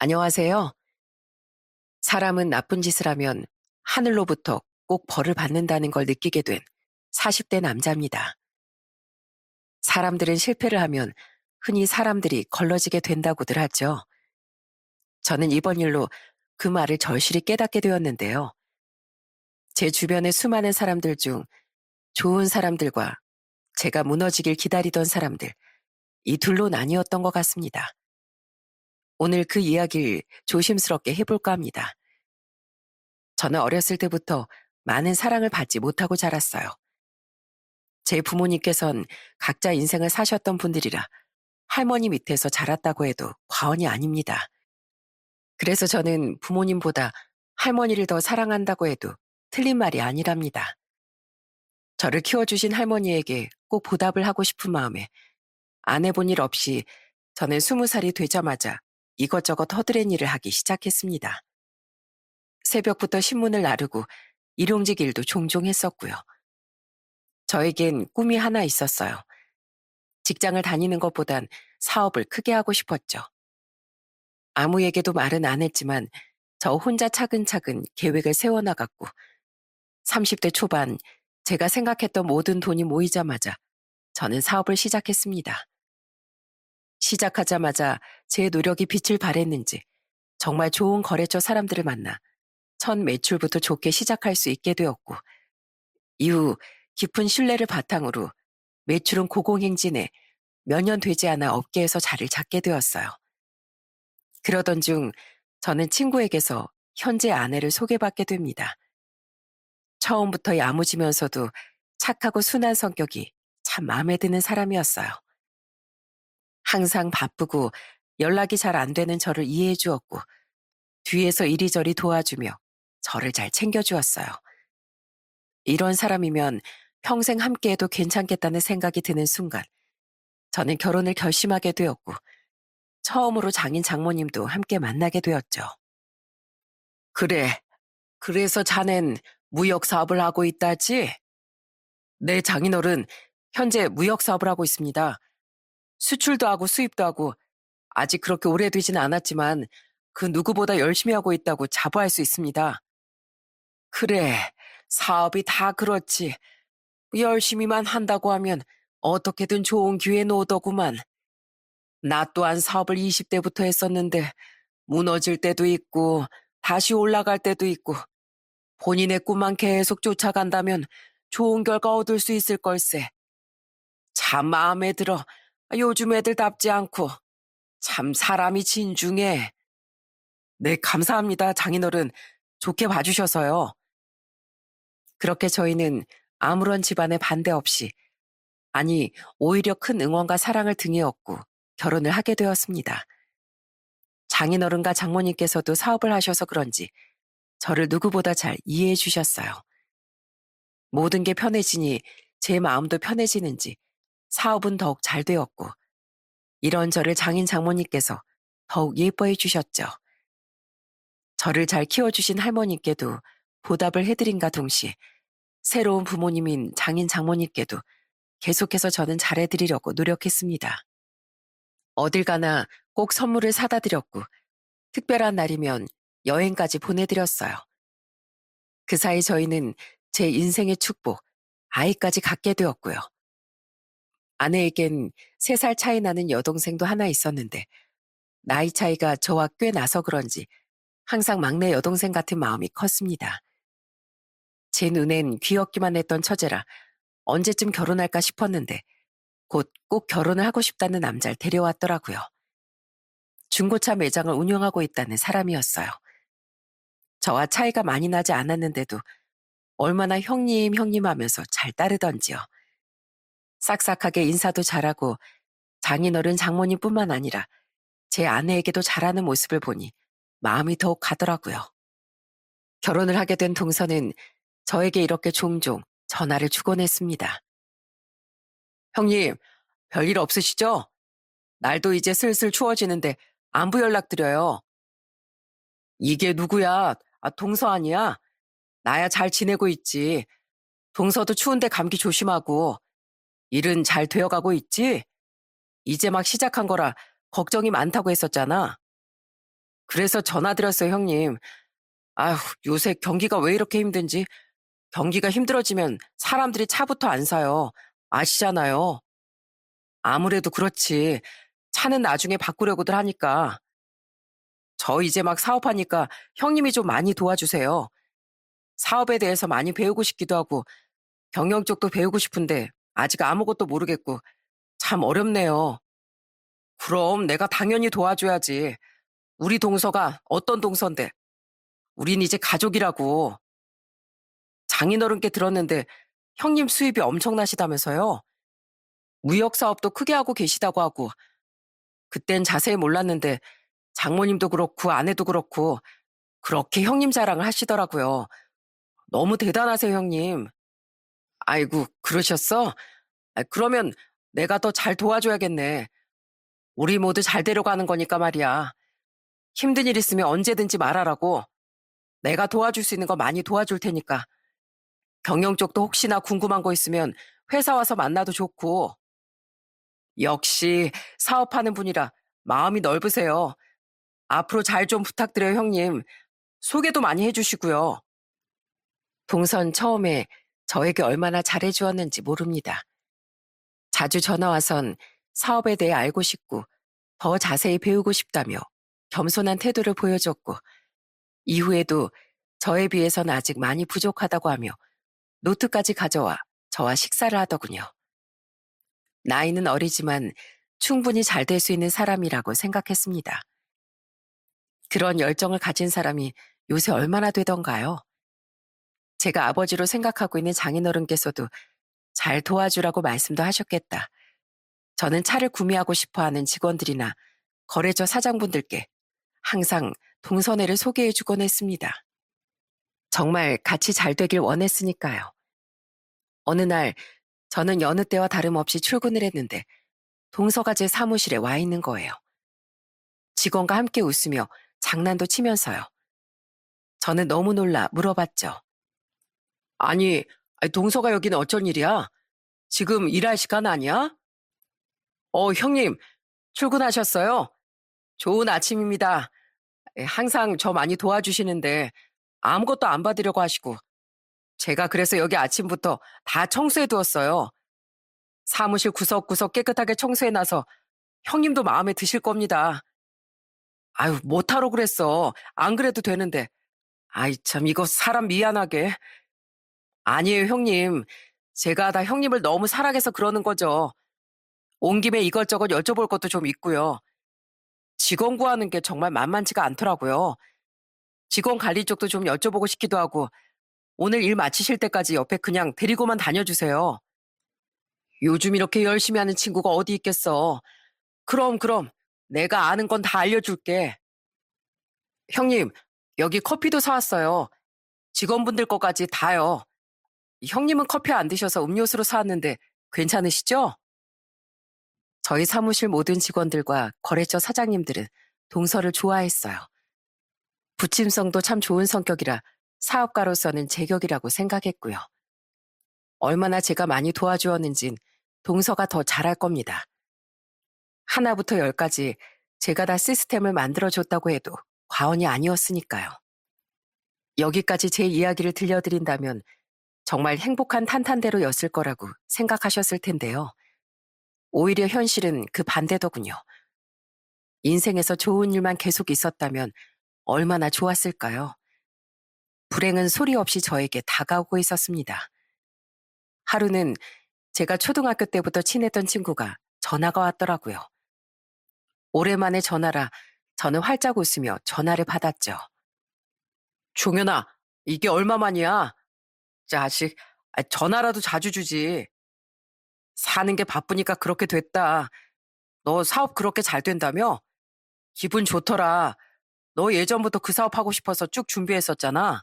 안녕하세요. 사람은 나쁜 짓을 하면 하늘로부터 꼭 벌을 받는다는 걸 느끼게 된 40대 남자입니다. 사람들은 실패를 하면 흔히 사람들이 걸러지게 된다고들 하죠. 저는 이번 일로 그 말을 절실히 깨닫게 되었는데요. 제 주변의 수많은 사람들 중 좋은 사람들과 제가 무너지길 기다리던 사람들, 이 둘로 나뉘었던 것 같습니다. 오늘 그 이야기를 조심스럽게 해볼까 합니다. 저는 어렸을 때부터 많은 사랑을 받지 못하고 자랐어요. 제 부모님께선 각자 인생을 사셨던 분들이라 할머니 밑에서 자랐다고 해도 과언이 아닙니다. 그래서 저는 부모님보다 할머니를 더 사랑한다고 해도 틀린 말이 아니랍니다. 저를 키워주신 할머니에게 꼭 보답을 하고 싶은 마음에 안 해본 일 없이 저는 20살이 되자마자 이것저것 허드렛 일을 하기 시작했습니다. 새벽부터 신문을 나르고 일용직 일도 종종 했었고요. 저에겐 꿈이 하나 있었어요. 직장을 다니는 것보단 사업을 크게 하고 싶었죠. 아무에게도 말은 안 했지만 저 혼자 차근차근 계획을 세워나갔고 30대 초반 제가 생각했던 모든 돈이 모이자마자 저는 사업을 시작했습니다. 시작하자마자 제 노력이 빛을 발했는지 정말 좋은 거래처 사람들을 만나 첫 매출부터 좋게 시작할 수 있게 되었고 이후 깊은 신뢰를 바탕으로 매출은 고공행진해 몇 년 되지 않아 업계에서 자리를 잡게 되었어요. 그러던 중 저는 친구에게서 현재 아내를 소개받게 됩니다. 처음부터 야무지면서도 착하고 순한 성격이 참 마음에 드는 사람이었어요. 항상 바쁘고 연락이 잘 안 되는 저를 이해해 주었고 뒤에서 이리저리 도와주며 저를 잘 챙겨주었어요. 이런 사람이면 평생 함께해도 괜찮겠다는 생각이 드는 순간 저는 결혼을 결심하게 되었고 처음으로 장인 장모님도 함께 만나게 되었죠. 그래, 그래서 자넨 무역 사업을 하고 있다지? 네, 장인어른, 현재 무역 사업을 하고 있습니다. 수출도 하고 수입도 하고 아직 그렇게 오래되진 않았지만 그 누구보다 열심히 하고 있다고 자부할 수 있습니다. 그래, 사업이 다 그렇지. 열심히만 한다고 하면 어떻게든 좋은 기회는 오더구만. 나 또한 사업을 20대부터 했었는데 무너질 때도 있고 다시 올라갈 때도 있고 본인의 꿈만 계속 쫓아간다면 좋은 결과 얻을 수 있을 걸세. 참 마음에 들어. 요즘 애들답지 않고 참 사람이 진중해. 네, 감사합니다, 장인어른. 좋게 봐주셔서요. 그렇게 저희는 아무런 집안의 반대 없이, 아니, 오히려 큰 응원과 사랑을 등에 업고 결혼을 하게 되었습니다. 장인어른과 장모님께서도 사업을 하셔서 그런지 저를 누구보다 잘 이해해 주셨어요. 모든 게 편해지니 제 마음도 편해지는지 사업은 더욱 잘 되었고 이런 저를 장인 장모님께서 더욱 예뻐해 주셨죠. 저를 잘 키워주신 할머님께도 보답을 해드린가 동시에 새로운 부모님인 장인 장모님께도 계속해서 저는 잘해드리려고 노력했습니다. 어딜 가나 꼭 선물을 사다 드렸고 특별한 날이면 여행까지 보내드렸어요. 그 사이 저희는 제 인생의 축복, 아이까지 갖게 되었고요. 아내에겐 3살 차이 나는 여동생도 하나 있었는데 나이 차이가 저와 꽤 나서 그런지 항상 막내 여동생 같은 마음이 컸습니다. 제 눈엔 귀엽기만 했던 처제라 언제쯤 결혼할까 싶었는데 곧 꼭 결혼을 하고 싶다는 남자를 데려왔더라고요. 중고차 매장을 운영하고 있다는 사람이었어요. 저와 차이가 많이 나지 않았는데도 얼마나 형님 형님 하면서 잘 따르던지요. 싹싹하게 인사도 잘하고 장인어른 장모님뿐만 아니라 제 아내에게도 잘하는 모습을 보니 마음이 더욱 가더라고요. 결혼을 하게 된 동서는 저에게 이렇게 종종 전화를 주곤 했습니다. 형님, 별일 없으시죠? 날도 이제 슬슬 추워지는데 안부 연락드려요. 이게 누구야? 동서 아니야? 나야 잘 지내고 있지. 동서도 추운데 감기 조심하고. 일은 잘 되어가고 있지? 이제 막 시작한 거라 걱정이 많다고 했었잖아. 그래서 전화드렸어요, 형님. 아휴, 요새 경기가 왜 이렇게 힘든지. 경기가 힘들어지면 사람들이 차부터 안 사요. 아시잖아요. 아무래도 그렇지. 차는 나중에 바꾸려고들 하니까. 저 이제 막 사업하니까 형님이 좀 많이 도와주세요. 사업에 대해서 많이 배우고 싶기도 하고 경영 쪽도 배우고 싶은데 아직 아무것도 모르겠고 참 어렵네요. 그럼 내가 당연히 도와줘야지. 우리 동서가 어떤 동서인데? 우린 이제 가족이라고. 장인어른께 들었는데 형님 수입이 엄청나시다면서요? 무역 사업도 크게 하고 계시다고 하고 그땐 자세히 몰랐는데 장모님도 그렇고 아내도 그렇고 그렇게 형님 자랑을 하시더라고요. 너무 대단하세요, 형님. 아이고, 그러셨어? 그러면 내가 더 잘 도와줘야겠네. 우리 모두 잘 되려가는 거니까 말이야. 힘든 일 있으면 언제든지 말하라고. 내가 도와줄 수 있는 거 많이 도와줄 테니까. 경영 쪽도 혹시나 궁금한 거 있으면 회사 와서 만나도 좋고. 역시 사업하는 분이라 마음이 넓으세요. 앞으로 잘 좀 부탁드려요, 형님. 소개도 많이 해주시고요. 동선 처음에 저에게 얼마나 잘해주었는지 모릅니다. 자주 전화와선 사업에 대해 알고 싶고 더 자세히 배우고 싶다며 겸손한 태도를 보여줬고 이후에도 저에 비해서는 아직 많이 부족하다고 하며 노트까지 가져와 저와 식사를 하더군요. 나이는 어리지만 충분히 잘 될 수 있는 사람이라고 생각했습니다. 그런 열정을 가진 사람이 요새 얼마나 되던가요? 제가 아버지로 생각하고 있는 장인어른께서도 잘 도와주라고 말씀도 하셨겠다. 저는 차를 구매하고 싶어 하는 직원들이나 거래처 사장분들께 항상 동선회를 소개해주곤 했습니다. 정말 같이 잘 되길 원했으니까요. 어느 날 저는 여느 때와 다름없이 출근을 했는데 동서가 제 사무실에 와 있는 거예요. 직원과 함께 웃으며 장난도 치면서요. 저는 너무 놀라 물어봤죠. 아니, 동서가 여기는 어쩐 일이야? 지금 일할 시간 아니야? 형님, 출근하셨어요? 좋은 아침입니다. 항상 저 많이 도와주시는데 아무것도 안 받으려고 하시고 제가 그래서 여기 아침부터 다 청소해 두었어요. 사무실 구석구석 깨끗하게 청소해놔서 형님도 마음에 드실 겁니다. 아유, 못하러 그랬어. 안 그래도 되는데. 아이, 참, 이거 사람 미안하게. 아니에요, 형님. 제가 다 형님을 너무 사랑해서 그러는 거죠. 온 김에 이것저것 여쭤볼 것도 좀 있고요. 직원 구하는 게 정말 만만치가 않더라고요. 직원 관리 쪽도 좀 여쭤보고 싶기도 하고 오늘 일 마치실 때까지 옆에 그냥 데리고만 다녀주세요. 요즘 이렇게 열심히 하는 친구가 어디 있겠어. 그럼. 내가 아는 건 다 알려줄게. 형님, 여기 커피도 사왔어요. 직원분들 거까지 다요. 형님은 커피 안 드셔서 음료수로 사왔는데 괜찮으시죠? 저희 사무실 모든 직원들과 거래처 사장님들은 동서를 좋아했어요. 부침성도 참 좋은 성격이라 사업가로서는 제격이라고 생각했고요. 얼마나 제가 많이 도와주었는진 동서가 더 잘할 겁니다. 하나부터 열까지 제가 다 시스템을 만들어줬다고 해도 과언이 아니었으니까요. 여기까지 제 이야기를 들려드린다면 정말 행복한 탄탄대로였을 거라고 생각하셨을 텐데요. 오히려 현실은 그 반대더군요. 인생에서 좋은 일만 계속 있었다면 얼마나 좋았을까요? 불행은 소리 없이 저에게 다가오고 있었습니다. 하루는 제가 초등학교 때부터 친했던 친구가 전화가 왔더라고요. 오랜만에 전화라 저는 활짝 웃으며 전화를 받았죠. 종현아, 이게 얼마만이야? 자식, 전화라도 자주 주지. 사는 게 바쁘니까 그렇게 됐다. 너 사업 그렇게 잘 된다며? 기분 좋더라. 너 예전부터 그 사업하고 싶어서 쭉 준비했었잖아.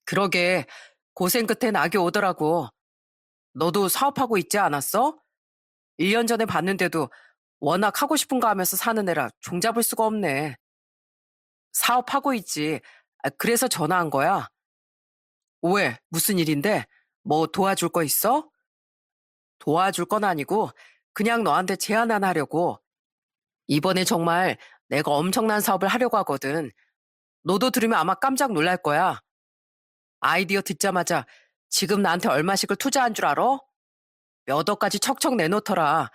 그러게, 고생 끝에 낙이 오더라고. 너도 사업하고 있지 않았어? 1년 전에 봤는데도 워낙 하고 싶은 거 하면서 사는 애라 종잡을 수가 없네. 사업하고 있지. 그래서 전화한 거야. 왜? 무슨 일인데? 뭐 도와줄 거 있어? 도와줄 건 아니고 그냥 너한테 제안 하나 하려고. 이번에 정말 내가 엄청난 사업을 하려고 하거든. 너도 들으면 아마 깜짝 놀랄 거야. 아이디어 듣자마자 지금 나한테 얼마씩을 투자한 줄 알아? 몇 억까지 척척 내놓더라.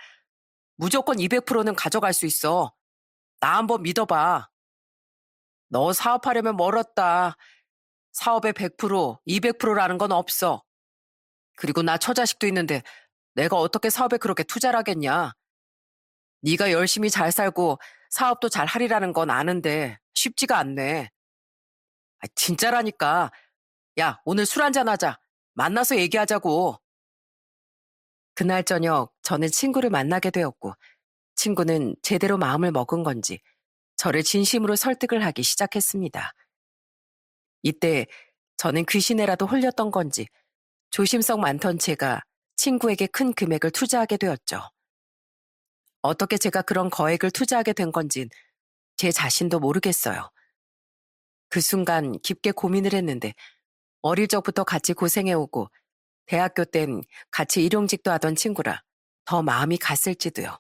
무조건 200%는 가져갈 수 있어. 나 한번 믿어봐. 너 사업하려면 멀었다. 사업에 100%, 200%라는 건 없어. 그리고 나 처자식도 있는데 내가 어떻게 사업에 그렇게 투자를 하겠냐. 네가 열심히 잘 살고 사업도 잘 하리라는 건 아는데 쉽지가 않네. 진짜라니까. 야, 오늘 술 한잔 하자. 만나서 얘기하자고. 그날 저녁 저는 친구를 만나게 되었고 친구는 제대로 마음을 먹은 건지 저를 진심으로 설득을 하기 시작했습니다. 이때 저는 귀신에라도 홀렸던 건지 조심성 많던 제가 친구에게 큰 금액을 투자하게 되었죠. 어떻게 제가 그런 거액을 투자하게 된 건진 제 자신도 모르겠어요. 그 순간 깊게 고민을 했는데 어릴 적부터 같이 고생해오고 대학교 땐 같이 일용직도 하던 친구라 더 마음이 갔을지도요.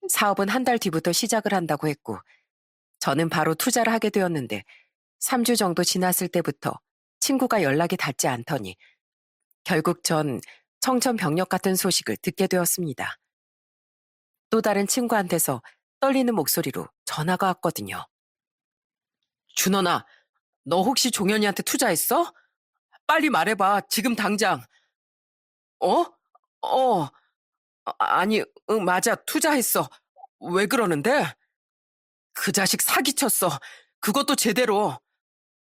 사업은 한 달 뒤부터 시작을 한다고 했고 저는 바로 투자를 하게 되었는데 3주 정도 지났을 때부터 친구가 연락이 닿지 않더니 결국 전 청천벽력 같은 소식을 듣게 되었습니다. 또 다른 친구한테서 떨리는 목소리로 전화가 왔거든요. 준원아, 너 혹시 종현이한테 투자했어? 빨리 말해봐, 지금 당장. 어? 아니, 응, 맞아, 투자했어. 왜 그러는데? 그 자식 사기쳤어. 그것도 제대로.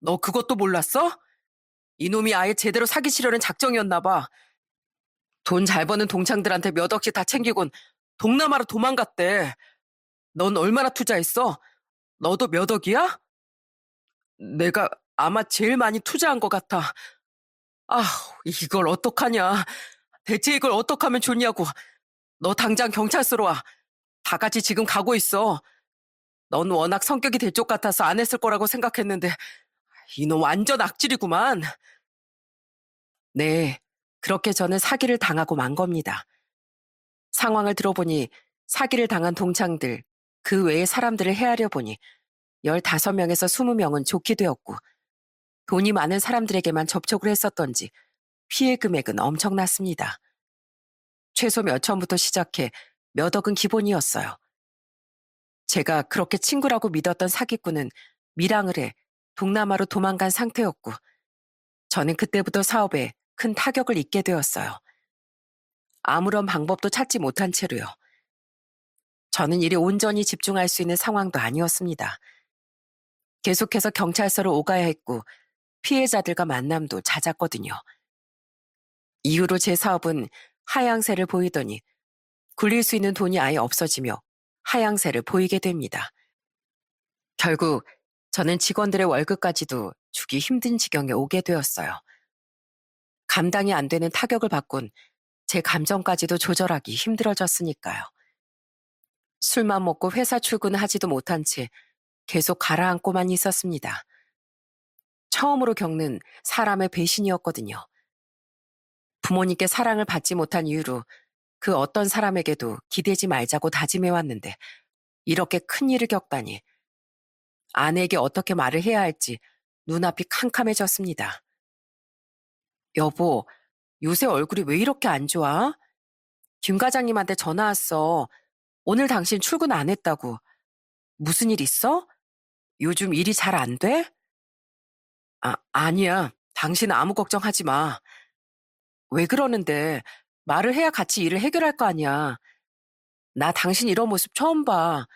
너 그것도 몰랐어? 이놈이 아예 제대로 사기치려는 작정이었나 봐. 돈 잘 버는 동창들한테 몇 억씩 다 챙기곤 동남아로 도망갔대. 넌 얼마나 투자했어? 너도 몇 억이야? 내가 아마 제일 많이 투자한 것 같아. 아, 이걸 어떡하냐. 대체 이걸 어떡하면 좋냐고. 너 당장 경찰서로 와. 다 같이 지금 가고 있어. 넌 워낙 성격이 대쪽 같아서 안 했을 거라고 생각했는데 이놈 완전 악질이구만. 네, 그렇게 저는 사기를 당하고 만 겁니다. 상황을 들어보니 사기를 당한 동창들, 그 외의 사람들을 헤아려 보니 15명에서 20명은 좋게 되었고 돈이 많은 사람들에게만 접촉을 했었던지 피해 금액은 엄청났습니다. 최소 몇 천부터 시작해 몇 억은 기본이었어요. 제가 그렇게 친구라고 믿었던 사기꾼은 밀항을 해 동남아로 도망간 상태였고 저는 그때부터 사업에 큰 타격을 입게 되었어요. 아무런 방법도 찾지 못한 채로요. 저는 일에 온전히 집중할 수 있는 상황도 아니었습니다. 계속해서 경찰서로 오가야 했고 피해자들과 만남도 잦았거든요. 이후로 제 사업은 하향세를 보이더니 굴릴 수 있는 돈이 아예 없어지며 하향세를 보이게 됩니다. 결국 저는 직원들의 월급까지도 주기 힘든 지경에 오게 되었어요. 감당이 안 되는 타격을 받곤 제 감정까지도 조절하기 힘들어졌으니까요. 술만 먹고 회사 출근을 하지도 못한 채 계속 가라앉고만 있었습니다. 처음으로 겪는 사람의 배신이었거든요. 부모님께 사랑을 받지 못한 이유로 그 어떤 사람에게도 기대지 말자고 다짐해왔는데 이렇게 큰 일을 겪다니 아내에게 어떻게 말을 해야 할지 눈앞이 캄캄해졌습니다. 여보, 요새 얼굴이 왜 이렇게 안 좋아? 김 과장님한테 전화 왔어. 오늘 당신 출근 안 했다고. 무슨 일 있어? 요즘 일이 잘 안 돼? 아니야. 당신은 아무 걱정하지 마. 왜 그러는데? 말을 해야 같이 일을 해결할 거 아니야. 나 당신 이런 모습 처음 봐.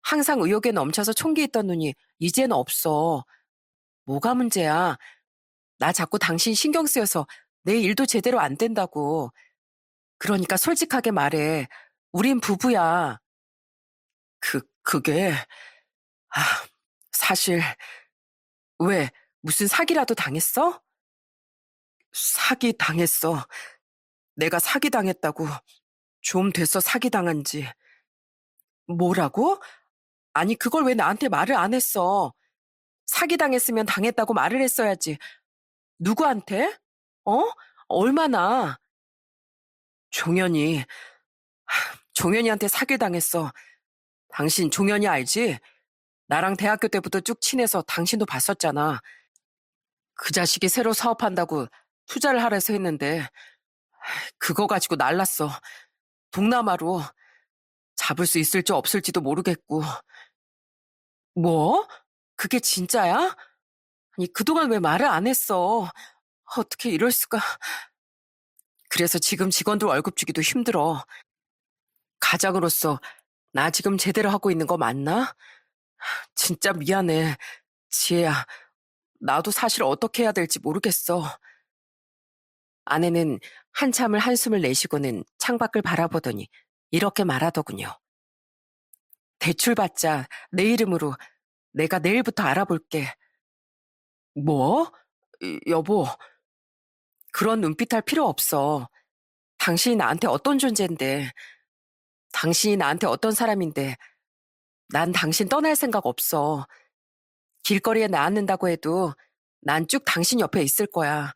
항상 의욕에 넘쳐서 총기 있던 눈이 이젠 없어. 뭐가 문제야? 나 자꾸 당신 신경 쓰여서 내 일도 제대로 안 된다고. 그러니까 솔직하게 말해. 우린 부부야. 그게, 아, 사실, 왜, 무슨 사기라도 당했어? 사기 당했어. 내가 사기 당했다고. 좀 됐어, 사기 당한 지. 뭐라고? 아니, 그걸 왜 나한테 말을 안 했어? 사기 당했으면 당했다고 말을 했어야지. 누구한테? 어? 얼마나? 종현이, 종현이한테 사기 당했어. 당신 종현이 알지? 나랑 대학교 때부터 쭉 친해서 당신도 봤었잖아. 그 자식이 새로 사업한다고 투자를 하래서 했는데 그거 가지고 날랐어. 동남아로. 잡을 수 있을지 없을지도 모르겠고. 뭐? 그게 진짜야? 아니, 그동안 왜 말을 안 했어? 어떻게 이럴 수가. 그래서 지금 직원들 월급 주기도 힘들어. 가장으로서 나 지금 제대로 하고 있는 거 맞나? 진짜 미안해. 지혜야, 나도 사실 어떻게 해야 될지 모르겠어. 아내는 한참을 한숨을 내쉬고는 창밖을 바라보더니 이렇게 말하더군요. 대출받자 내 이름으로 내가 내일부터 알아볼게. 뭐? 여보, 그런 눈빛 할 필요 없어. 당신이 나한테 어떤 존재인데, 당신이 나한테 어떤 사람인데, 난 당신 떠날 생각 없어. 길거리에 나앉는다고 해도 난 쭉 당신 옆에 있을 거야.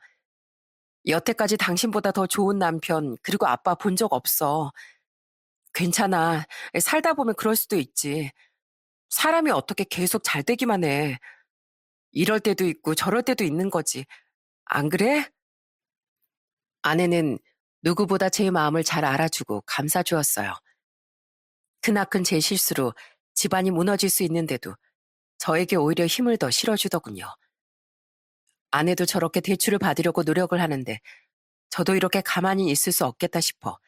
여태까지 당신보다 더 좋은 남편, 그리고 아빠 본 적 없어. 괜찮아. 살다 보면 그럴 수도 있지. 사람이 어떻게 계속 잘 되기만 해. 이럴 때도 있고 저럴 때도 있는 거지. 안 그래? 아내는 누구보다 제 마음을 잘 알아주고 감싸주었어요. 크나큰 제 실수로 집안이 무너질 수 있는데도 저에게 오히려 힘을 더 실어주더군요. 아내도 저렇게 대출을 받으려고 노력을 하는데 저도 이렇게 가만히 있을 수 없겠다 싶어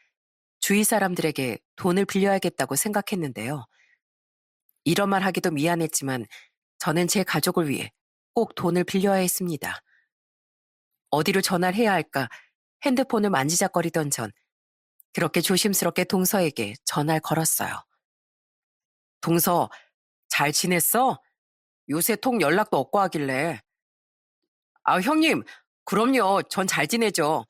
주위 사람들에게 돈을 빌려야겠다고 생각했는데요. 이런 말 하기도 미안했지만 저는 제 가족을 위해 꼭 돈을 빌려야 했습니다. 어디로 전화를 해야 할까 핸드폰을 만지작거리던 전 그렇게 조심스럽게 동서에게 전화를 걸었어요. 동서, 잘 지냈어? 요새 통 연락도 없고 하길래. 아, 형님, 그럼요. 전 잘 지내죠.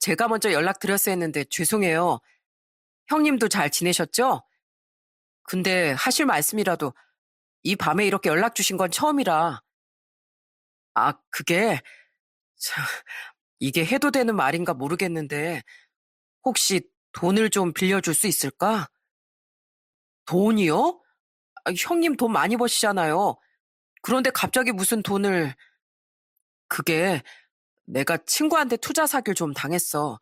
제가 먼저 연락드렸어야 했는데 죄송해요. 형님도 잘 지내셨죠? 근데 하실 말씀이라도 이 밤에 이렇게 연락 주신 건 처음이라. 아, 그게, 참, 이게 해도 되는 말인가 모르겠는데, 혹시 돈을 좀 빌려줄 수 있을까? 돈이요? 아, 형님 돈 많이 버시잖아요. 그런데 갑자기 무슨 돈을, 그게 내가 친구한테 투자 사기를 좀 당했어.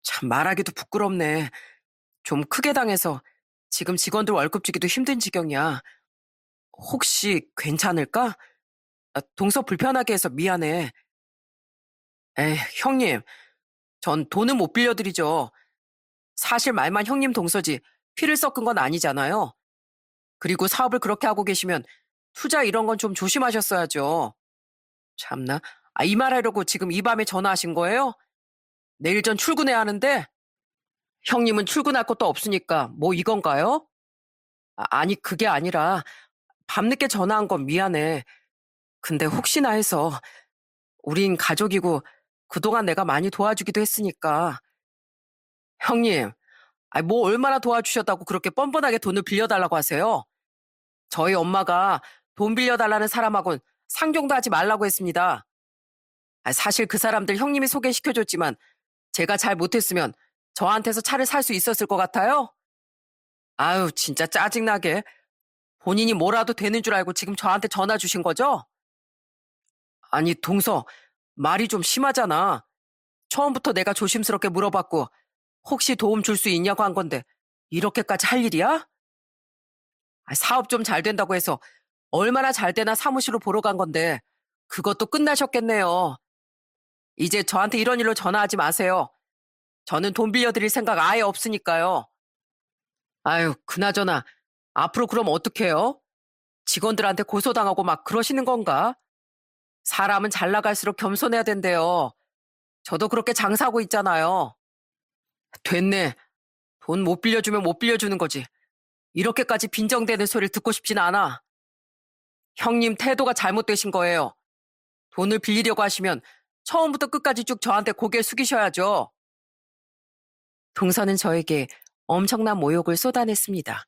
참 말하기도 부끄럽네. 좀 크게 당해서 지금 직원들 월급 주기도 힘든 지경이야. 혹시 괜찮을까? 아, 동서 불편하게 해서 미안해. 에이, 형님, 전 돈은 못 빌려드리죠. 사실 말만 형님 동서지 피를 섞은 건 아니잖아요. 그리고 사업을 그렇게 하고 계시면 투자 이런 건 좀 조심하셨어야죠. 참나. 아, 이 말하려고 지금 이 밤에 전화하신 거예요? 내일 전 출근해야 하는데 형님은 출근할 것도 없으니까 뭐 이건가요? 아, 아니 그게 아니라 밤늦게 전화한 건 미안해. 근데 혹시나 해서 우린 가족이고 그동안 내가 많이 도와주기도 했으니까. 형님, 아니 뭐 얼마나 도와주셨다고 그렇게 뻔뻔하게 돈을 빌려달라고 하세요? 저희 엄마가 돈 빌려달라는 사람하고는 상종도 하지 말라고 했습니다. 아, 사실 그 사람들 형님이 소개시켜줬지만 제가 잘 못했으면 저한테서 차를 살 수 있었을 것 같아요? 아유, 진짜 짜증나게. 본인이 뭐라도 되는 줄 알고 지금 저한테 전화 주신 거죠? 아니, 동서, 말이 좀 심하잖아. 처음부터 내가 조심스럽게 물어봤고, 혹시 도움 줄 수 있냐고 한 건데, 이렇게까지 할 일이야? 아, 사업 좀 잘 된다고 해서 얼마나 잘 되나 사무실로 보러 간 건데, 그것도 끝나셨겠네요. 이제 저한테 이런 일로 전화하지 마세요. 저는 돈 빌려드릴 생각 아예 없으니까요. 아유, 그나저나, 앞으로 그럼 어떡해요? 직원들한테 고소당하고 막 그러시는 건가? 사람은 잘 나갈수록 겸손해야 된대요. 저도 그렇게 장사하고 있잖아요. 됐네. 돈 못 빌려주면 못 빌려주는 거지. 이렇게까지 빈정대는 소리를 듣고 싶진 않아. 형님 태도가 잘못되신 거예요. 돈을 빌리려고 하시면 처음부터 끝까지 쭉 저한테 고개 숙이셔야죠. 동서는 저에게 엄청난 모욕을 쏟아냈습니다.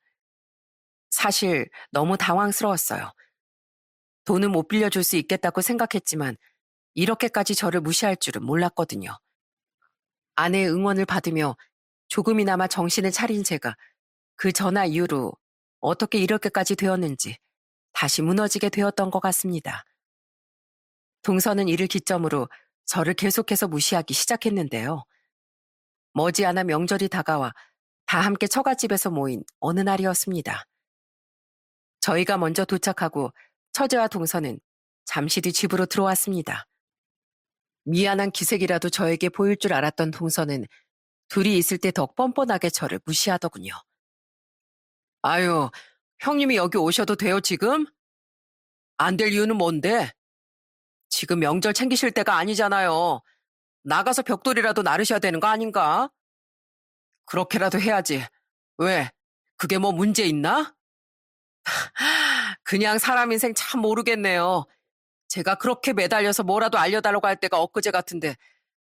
사실 너무 당황스러웠어요. 돈은 못 빌려줄 수 있겠다고 생각했지만 이렇게까지 저를 무시할 줄은 몰랐거든요. 아내의 응원을 받으며 조금이나마 정신을 차린 제가 그 전화 이후로 어떻게 이렇게까지 되었는지 다시 무너지게 되었던 것 같습니다. 동서는 이를 기점으로 저를 계속해서 무시하기 시작했는데요. 머지않아 명절이 다가와 다 함께 처갓집에서 모인 어느 날이었습니다. 저희가 먼저 도착하고 처제와 동서는 잠시 뒤 집으로 들어왔습니다. 미안한 기색이라도 저에게 보일 줄 알았던 동서는 둘이 있을 때 더 뻔뻔하게 저를 무시하더군요. 아유, 형님이 여기 오셔도 돼요, 지금? 안 될 이유는 뭔데? 지금 명절 챙기실 때가 아니잖아요. 나가서 벽돌이라도 나르셔야 되는 거 아닌가? 그렇게라도 해야지. 왜? 그게 뭐 문제 있나? 그냥 사람 인생 참 모르겠네요. 제가 그렇게 매달려서 뭐라도 알려달라고 할 때가 엊그제 같은데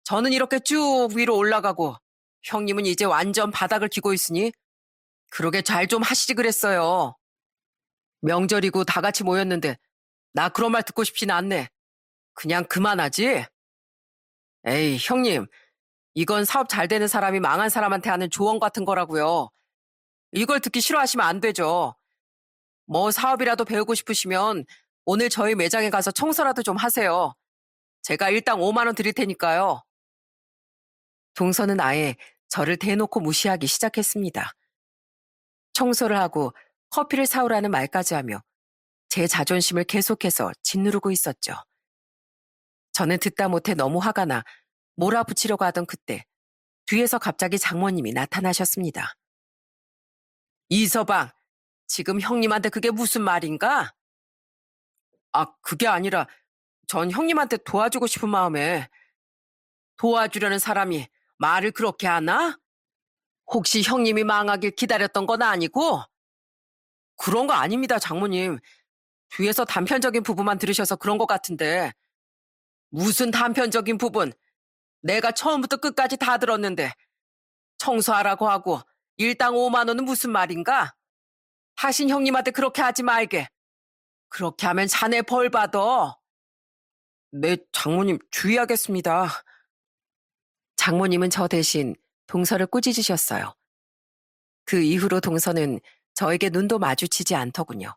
저는 이렇게 쭉 위로 올라가고 형님은 이제 완전 바닥을 기고 있으니 그러게 잘 좀 하시지 그랬어요. 명절이고 다 같이 모였는데 나 그런 말 듣고 싶지는 않네. 그냥 그만하지? 에이, 형님. 이건 사업 잘 되는 사람이 망한 사람한테 하는 조언 같은 거라고요. 이걸 듣기 싫어하시면 안 되죠. 뭐 사업이라도 배우고 싶으시면 오늘 저희 매장에 가서 청소라도 좀 하세요. 제가 일당 5만 원 드릴 테니까요. 동서는 아예 저를 대놓고 무시하기 시작했습니다. 청소를 하고 커피를 사오라는 말까지 하며 제 자존심을 계속해서 짓누르고 있었죠. 저는 듣다 못해 너무 화가 나 몰아붙이려고 하던 그때 뒤에서 갑자기 장모님이 나타나셨습니다. 이서방, 지금 형님한테 그게 무슨 말인가? 아, 그게 아니라 전 형님한테 도와주고 싶은 마음에 도와주려는 사람이 말을 그렇게 하나? 혹시 형님이 망하길 기다렸던 건 아니고? 그런 거 아닙니다, 장모님. 뒤에서 단편적인 부분만 들으셔서 그런 것 같은데. 무슨 단편적인 부분? 내가 처음부터 끝까지 다 들었는데 청소하라고 하고 일당 5만 원은 무슨 말인가? 하신 형님한테 그렇게 하지 말게. 그렇게 하면 자네 벌 받아. 네, 장모님 주의하겠습니다. 장모님은 저 대신 동서를 꾸짖으셨어요. 그 이후로 동서는 저에게 눈도 마주치지 않더군요.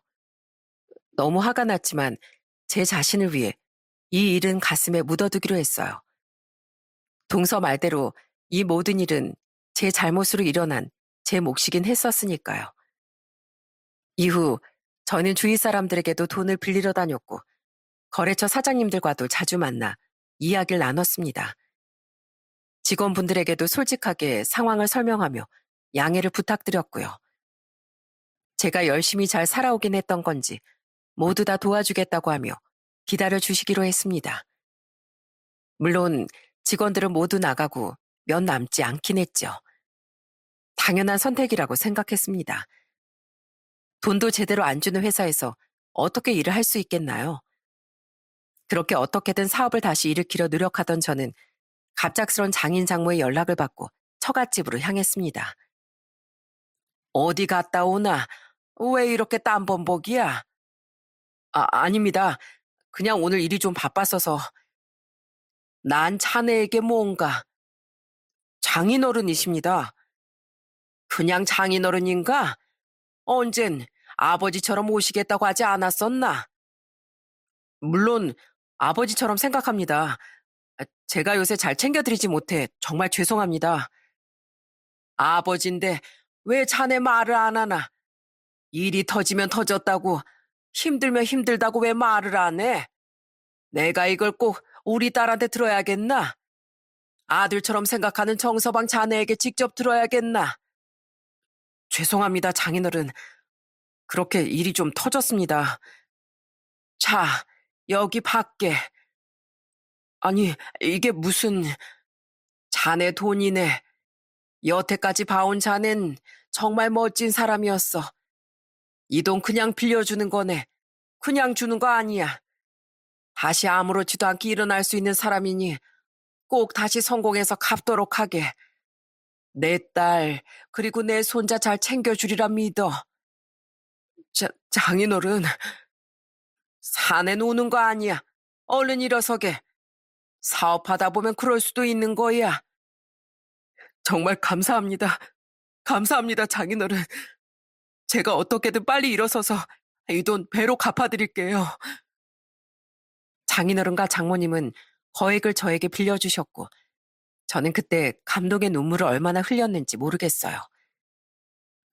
너무 화가 났지만 제 자신을 위해 이 일은 가슴에 묻어두기로 했어요. 동서 말대로 이 모든 일은 제 잘못으로 일어난 제 몫이긴 했었으니까요. 이후 저는 주위 사람들에게도 돈을 빌리러 다녔고 거래처 사장님들과도 자주 만나 이야기를 나눴습니다. 직원분들에게도 솔직하게 상황을 설명하며 양해를 부탁드렸고요. 제가 열심히 잘 살아오긴 했던 건지 모두 다 도와주겠다고 하며 기다려 주시기로 했습니다. 물론 직원들은 모두 나가고 몇 남지 않긴 했죠. 당연한 선택이라고 생각했습니다. 돈도 제대로 안 주는 회사에서 어떻게 일을 할 수 있겠나요? 그렇게 어떻게든 사업을 다시 일으키려 노력하던 저는 갑작스런 장인 장모의 연락을 받고 처갓집으로 향했습니다. 어디 갔다 오나? 왜 이렇게 땀범벅이야? 아닙니다. 그냥 오늘 일이 좀 바빴어서. 난 자네에게 뭔가. 장인어른이십니다. 그냥 장인어른인가? 언젠 아버지처럼 오시겠다고 하지 않았었나? 물론 아버지처럼 생각합니다. 제가 요새 잘 챙겨드리지 못해 정말 죄송합니다. 아버지인데 왜 자네 말을 안 하나? 일이 터지면 터졌다고, 힘들면 힘들다고 왜 말을 안 해? 내가 이걸 꼭 우리 딸한테 들어야겠나? 아들처럼 생각하는 정서방 자네에게 직접 들어야겠나? 죄송합니다, 장인어른. 그렇게 일이 좀 터졌습니다. 자, 여기 밖에. 아니, 이게 무슨 자네 돈이네. 여태까지 봐온 자넨 정말 멋진 사람이었어. 이 돈 그냥 빌려주는 거네. 그냥 주는 거 아니야. 다시 아무렇지도 않게 일어날 수 있는 사람이니 꼭 다시 성공해서 갚도록 하게. 내 딸, 그리고 내 손자 잘 챙겨주리라 믿어. 장인어른, 사내 노는 거 아니야. 얼른 일어서게. 사업하다 보면 그럴 수도 있는 거야. 정말 감사합니다. 감사합니다, 장인어른. 제가 어떻게든 빨리 일어서서 이 돈 배로 갚아드릴게요. 장인어른과 장모님은 거액을 저에게 빌려주셨고 저는 그때 감동의 눈물을 얼마나 흘렸는지 모르겠어요.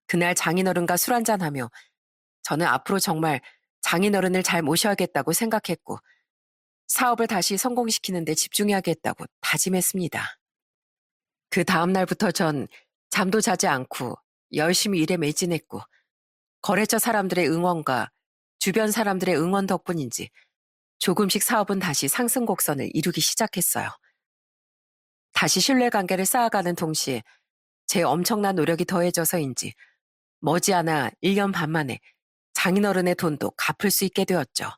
그날 장인어른과 술 한잔하며 저는 앞으로 정말 장인어른을 잘 모셔야겠다고 생각했고 사업을 다시 성공시키는 데 집중해야겠다고 다짐했습니다. 그 다음 날부터 전 잠도 자지 않고 열심히 일에 매진했고 거래처 사람들의 응원과 주변 사람들의 응원 덕분인지 조금씩 사업은 다시 상승 곡선을 이루기 시작했어요. 다시 신뢰관계를 쌓아가는 동시에 제 엄청난 노력이 더해져서인지 머지않아 1년 반 만에 장인어른의 돈도 갚을 수 있게 되었죠.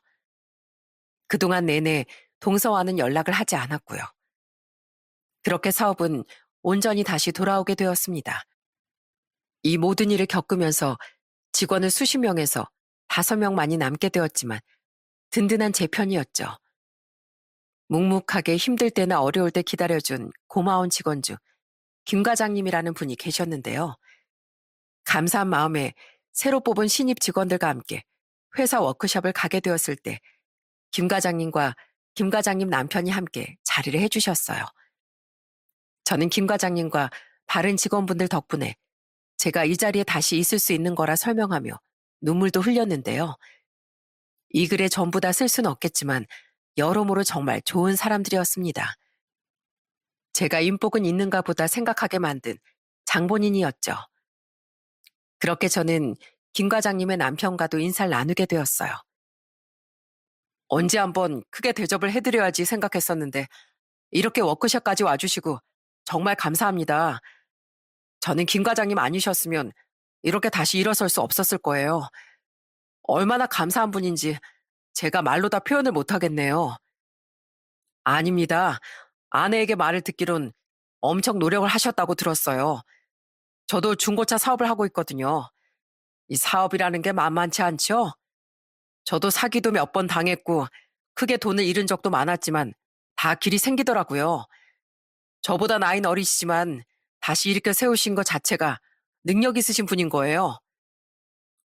그동안 내내 동서와는 연락을 하지 않았고요. 그렇게 사업은 온전히 다시 돌아오게 되었습니다. 이 모든 일을 겪으면서 직원을 수십 명에서 5명만이 남게 되었지만 든든한 제 편이었죠. 묵묵하게 힘들 때나 어려울 때 기다려준 고마운 직원 중 김 과장님이라는 분이 계셨는데요. 감사한 마음에 새로 뽑은 신입 직원들과 함께 회사 워크숍을 가게 되었을 때 김 과장님과 김 과장님 남편이 함께 자리를 해주셨어요. 저는 김 과장님과 다른 직원분들 덕분에 제가 이 자리에 다시 있을 수 있는 거라 설명하며 눈물도 흘렸는데요. 이 글에 전부 다 쓸 수는 없겠지만 여러모로 정말 좋은 사람들이었습니다. 제가 인복은 있는가 보다 생각하게 만든 장본인이었죠. 그렇게 저는 김 과장님의 남편과도 인사를 나누게 되었어요. 언제 한번 크게 대접을 해드려야지 생각했었는데 이렇게 워크숍까지 와주시고 정말 감사합니다. 저는 김 과장님 아니셨으면 이렇게 다시 일어설 수 없었을 거예요. 얼마나 감사한 분인지 제가 말로 다 표현을 못하겠네요. 아닙니다. 아내에게 말을 듣기론 엄청 노력을 하셨다고 들었어요. 저도 중고차 사업을 하고 있거든요. 이 사업이라는 게 만만치 않죠? 저도 사기도 몇 번 당했고 크게 돈을 잃은 적도 많았지만 다 길이 생기더라고요. 저보다 나이는 어리시지만 다시 일으켜 세우신 것 자체가 능력 있으신 분인 거예요.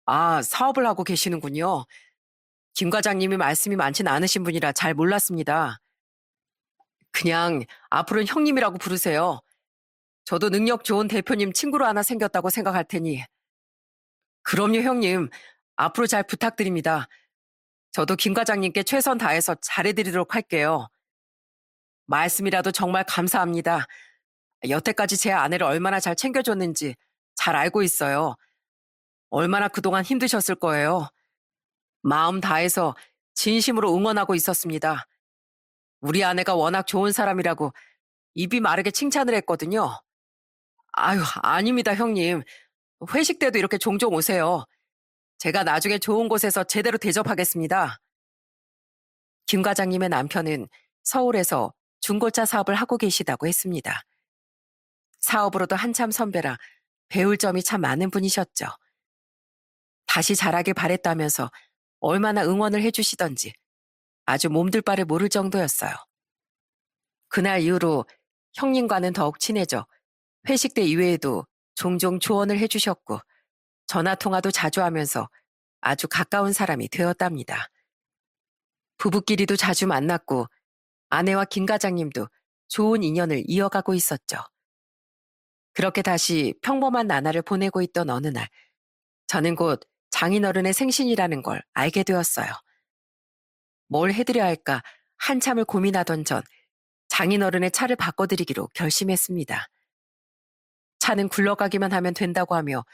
아, 사업을 하고 계시는군요. 김 과장님이 말씀이 많진 않으신 분이라 잘 몰랐습니다. 그냥 앞으로는 형님이라고 부르세요. 저도 능력 좋은 대표님 친구로 하나 생겼다고 생각할 테니. 그럼요, 형님. 앞으로 잘 부탁드립니다. 저도 김 과장님께 최선 다해서 잘해드리도록 할게요. 말씀이라도 정말 감사합니다. 여태까지 제 아내를 얼마나 잘 챙겨줬는지 잘 알고 있어요. 얼마나 그동안 힘드셨을 거예요. 마음 다해서 진심으로 응원하고 있었습니다. 우리 아내가 워낙 좋은 사람이라고 입이 마르게 칭찬을 했거든요. 아유, 아닙니다, 형님. 회식 때도 이렇게 종종 오세요. 제가 나중에 좋은 곳에서 제대로 대접하겠습니다. 김 과장님의 남편은 서울에서 중고차 사업을 하고 계시다고 했습니다. 사업으로도 한참 선배라 배울 점이 참 많은 분이셨죠. 다시 잘하길 바랬다면서 얼마나 응원을 해주시던지 아주 몸둘 바를 모를 정도였어요. 그날 이후로 형님과는 더욱 친해져 회식 때 이외에도 종종 조언을 해주셨고 전화 통화도 자주 하면서 아주 가까운 사람이 되었답니다. 부부끼리도 자주 만났고 아내와 김 과장님도 좋은 인연을 이어가고 있었죠. 그렇게 다시 평범한 나날을 보내고 있던 어느 날, 저는 곧 장인어른의 생신이라는 걸 알게 되었어요. 뭘 해드려야 할까 한참을 고민하던 전 장인어른의 차를 바꿔드리기로 결심했습니다. 차는 굴러가기만 하면 된다고 하며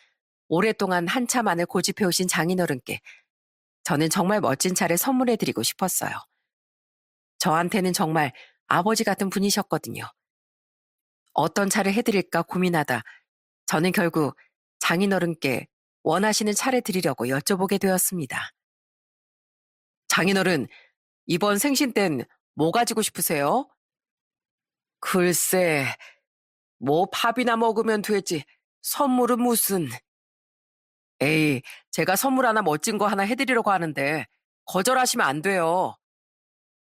오랫동안 한 차만을 고집해오신 장인어른께 저는 정말 멋진 차를 선물해드리고 싶었어요. 저한테는 정말 아버지 같은 분이셨거든요. 어떤 차를 해드릴까 고민하다 저는 결국 장인어른께 원하시는 차를 드리려고 여쭤보게 되었습니다. 장인어른, 이번 생신 땐 뭐 가지고 싶으세요? 글쎄, 뭐 밥이나 먹으면 되지. 선물은 무슨. 에이, 제가 선물 하나 멋진 거 하나 해드리려고 하는데 거절하시면 안 돼요.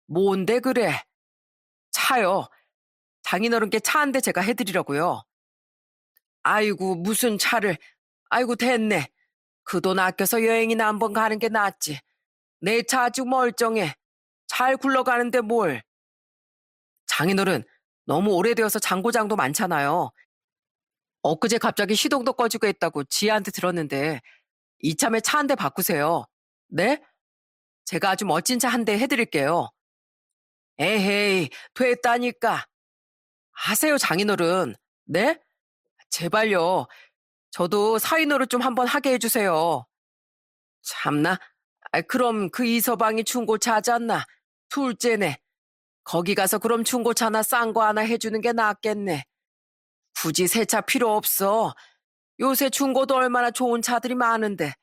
뭔데 그래? 차요. 장인어른께 차 한 대 제가 해드리려고요. 아이고, 무슨 차를. 아이고, 됐네. 그 돈 아껴서 여행이나 한번 가는 게 낫지. 내 차 아주 멀쩡해. 잘 굴러가는데 뭘. 장인어른, 너무 오래되어서 장고장도 많잖아요. 엊그제 갑자기 시동도 꺼지고 했다고 지혜한테 들었는데 이참에 차 한 대 바꾸세요. 네? 제가 아주 멋진 차 한 대 해드릴게요. 에헤이, 됐다니까. 하세요, 장인어른. 네? 제발요. 저도 사위노릇 좀 한번 하게 해주세요. 참나. 그럼 그 이서방이 중고차 하지 않나? 둘째네. 거기 가서 그럼 중고차나 싼 거 하나 해주는 게 낫겠네. 굳이 새 차 필요 없어. 요새 중고도 얼마나 좋은 차들이 많은데.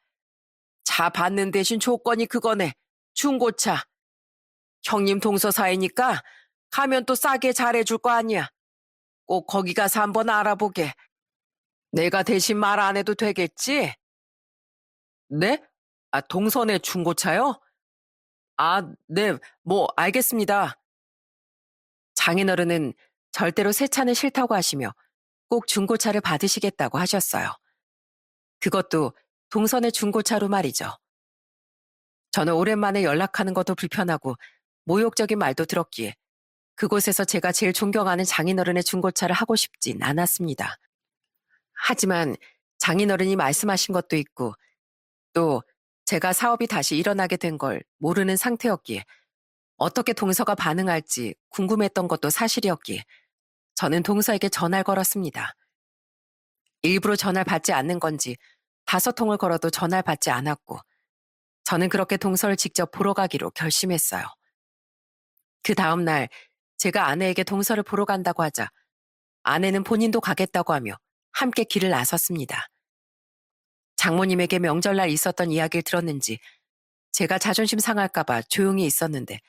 차 받는 대신 조건이 그거네. 중고차. 형님 동서사이니까 가면 또 싸게 잘해줄 거 아니야. 꼭 거기 가서 한번 알아보게. 내가 대신 말 안 해도 되겠지? 네? 동선의 중고차요? 네, 뭐, 알겠습니다. 장인어른은 절대로 새 차는 싫다고 하시며 꼭 중고차를 받으시겠다고 하셨어요. 그것도 동선의 중고차로 말이죠. 저는 오랜만에 연락하는 것도 불편하고 모욕적인 말도 들었기에 그곳에서 제가 제일 존경하는 장인어른의 중고차를 하고 싶진 않았습니다. 하지만 장인어른이 말씀하신 것도 있고 또 제가 사업이 다시 일어나게 된 걸 모르는 상태였기에 어떻게 동서가 반응할지 궁금했던 것도 사실이었기에 저는 동서에게 전화를 걸었습니다. 일부러 전화를 받지 않는 건지 5통을 걸어도 전화를 받지 않았고 저는 그렇게 동서를 직접 보러 가기로 결심했어요. 그 다음 날 제가 아내에게 동서를 보러 간다고 하자 아내는 본인도 가겠다고 하며 함께 길을 나섰습니다. 장모님에게 명절날 있었던 이야기를 들었는지 제가 자존심 상할까봐 조용히 있었는데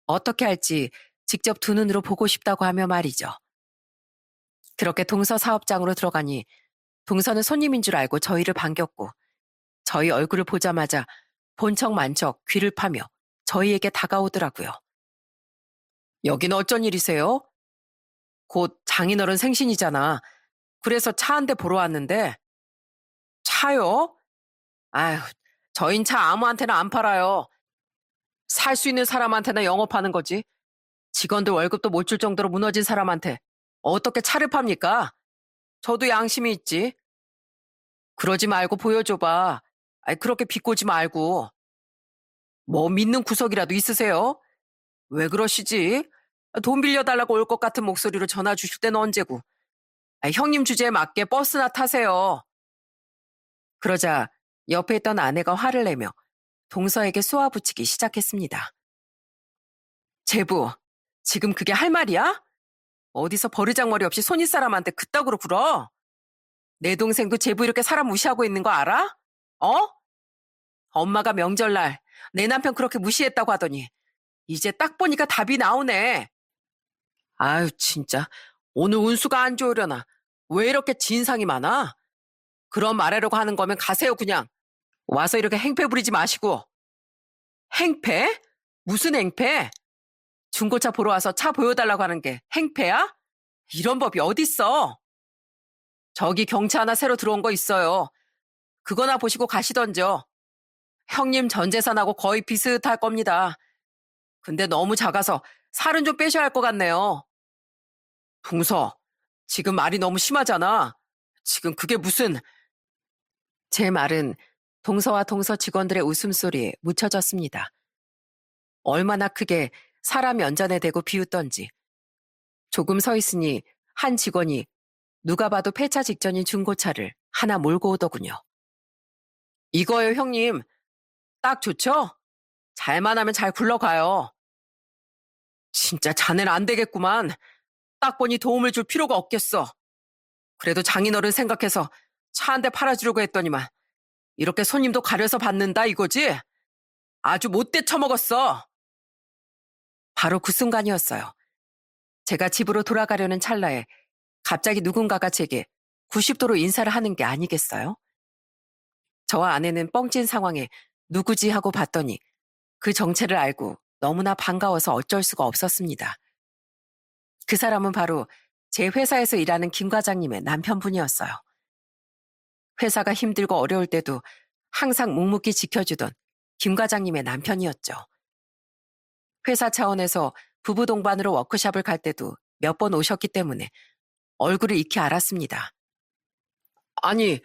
어떻게 할지 직접 두 눈으로 보고 싶다고 하며 말이죠. 그렇게 동서 사업장으로 들어가니 동서는 손님인 줄 알고 저희를 반겼고 저희 얼굴을 보자마자 본척 만척 귀를 파며 저희에게 다가오더라고요. 여긴 어쩐 일이세요? 곧 장인어른 생신이잖아. 그래서 차 한 대 보러 왔는데. 차요? 아휴, 저흰 차 아무한테나 안 팔아요. 살 수 있는 사람한테나 영업하는 거지. 직원들 월급도 못 줄 정도로 무너진 사람한테 어떻게 차를 팝니까? 저도 양심이 있지. 그러지 말고 보여줘봐. 그렇게 비꼬지 말고. 뭐 믿는 구석이라도 있으세요? 왜 그러시지? 돈 빌려달라고 올 것 같은 목소리로 전화 주실 때는 언제고. 형님 주제에 맞게 버스나 타세요. 그러자 옆에 있던 아내가 화를 내며 동서에게 쏘아붙이기 시작했습니다. 제부, 지금 그게 할 말이야? 어디서 버르장머리 없이 손윗 사람한테 그따구로 굴어? 내 동생도 제부 이렇게 사람 무시하고 있는 거 알아? 어? 엄마가 명절날 내 남편 그렇게 무시했다고 하더니 이제 딱 보니까 답이 나오네. 아유 진짜 오늘 운수가 안 좋으려나. 왜 이렇게 진상이 많아? 그런 말하려고 하는 거면 가세요 그냥. 와서 이렇게 행패 부리지 마시고. 행패? 무슨 행패? 중고차 보러 와서 차 보여달라고 하는 게 행패야? 이런 법이 어딨어? 저기 경차 하나 새로 들어온 거 있어요. 그거나 보시고 가시던죠. 형님 전 재산하고 거의 비슷할 겁니다. 근데 너무 작아서 살은 좀 빼셔야 할 것 같네요. 동서, 지금 말이 너무 심하잖아. 지금 그게 무슨... 제 말은 동서와 동서 직원들의 웃음소리에 묻혀졌습니다. 얼마나 크게 사람 연전에 대고 비웃던지. 조금 서 있으니 한 직원이 누가 봐도 폐차 직전인 중고차를 하나 몰고 오더군요. 이거요 형님. 딱 좋죠? 잘만 하면 잘 굴러가요. 진짜 자네는 안 되겠구만. 딱 보니 도움을 줄 필요가 없겠어. 그래도 장인어른 생각해서 차 한 대 팔아주려고 했더니만 이렇게 손님도 가려서 받는다 이거지? 아주 못돼 처먹었어. 바로 그 순간이었어요. 제가 집으로 돌아가려는 찰나에 갑자기 누군가가 제게 90도로 인사를 하는 게 아니겠어요? 저와 아내는 뻥찐 상황에 누구지 하고 봤더니 그 정체를 알고 너무나 반가워서 어쩔 수가 없었습니다. 그 사람은 바로 제 회사에서 일하는 김 과장님의 남편분이었어요. 회사가 힘들고 어려울 때도 항상 묵묵히 지켜주던 김 과장님의 남편이었죠. 회사 차원에서 부부 동반으로 워크숍을 갈 때도 몇 번 오셨기 때문에 얼굴을 익히 알았습니다. 아니,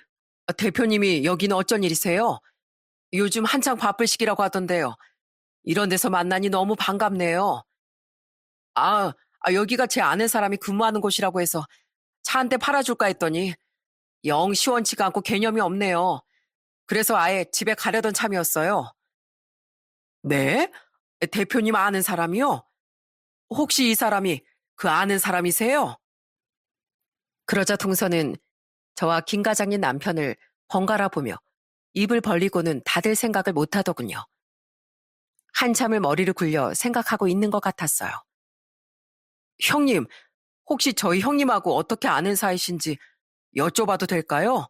대표님이 여기는 어쩐 일이세요? 요즘 한창 바쁠 시기라고 하던데요. 이런 데서 만나니 너무 반갑네요. 아, 여기가 제 아는 사람이 근무하는 곳이라고 해서 차 한 대 팔아줄까 했더니 영 시원치가 않고 개념이 없네요. 그래서 아예 집에 가려던 참이었어요. 네? 대표님 아는 사람이요? 혹시 이 사람이 그 아는 사람이세요? 그러자 동서는 저와 김 과장님 남편을 번갈아 보며 입을 벌리고는 닫을 생각을 못하더군요. 한참을 머리를 굴려 생각하고 있는 것 같았어요. 형님, 혹시 저희 형님하고 어떻게 아는 사이신지 여쭤봐도 될까요?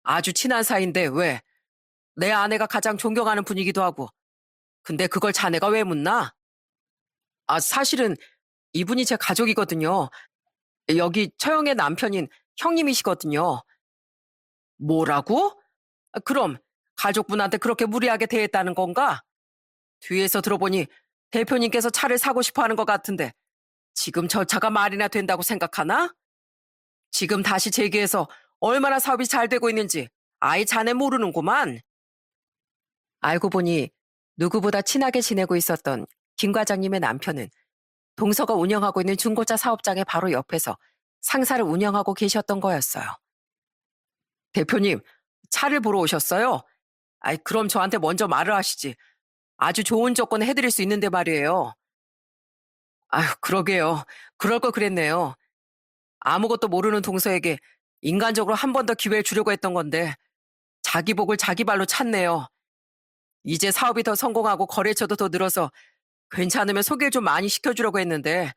아주 친한 사이인데 왜? 내 아내가 가장 존경하는 분이기도 하고. 근데 그걸 자네가 왜 묻나? 사실은 이분이 제 가족이거든요. 여기 처형의 남편인 형님이시거든요. 뭐라고? 그럼 가족분한테 그렇게 무리하게 대했다는 건가? 뒤에서 들어보니 대표님께서 차를 사고 싶어 하는 것 같은데 지금 저 차가 말이나 된다고 생각하나? 지금 다시 재기해서 얼마나 사업이 잘 되고 있는지 아예 자네 모르는구만. 알고 보니 누구보다 친하게 지내고 있었던 김 과장님의 남편은 동서가 운영하고 있는 중고차 사업장의 바로 옆에서 상사를 운영하고 계셨던 거였어요. 대표님, 차를 보러 오셨어요? 그럼 저한테 먼저 말을 하시지. 아주 좋은 조건에 해드릴 수 있는데 말이에요. 그러게요. 그럴 걸 그랬네요. 아무것도 모르는 동서에게 인간적으로 한 번 더 기회를 주려고 했던 건데 자기 복을 자기 발로 찼네요. 이제 사업이 더 성공하고 거래처도 더 늘어서 괜찮으면 소개를 좀 많이 시켜주려고 했는데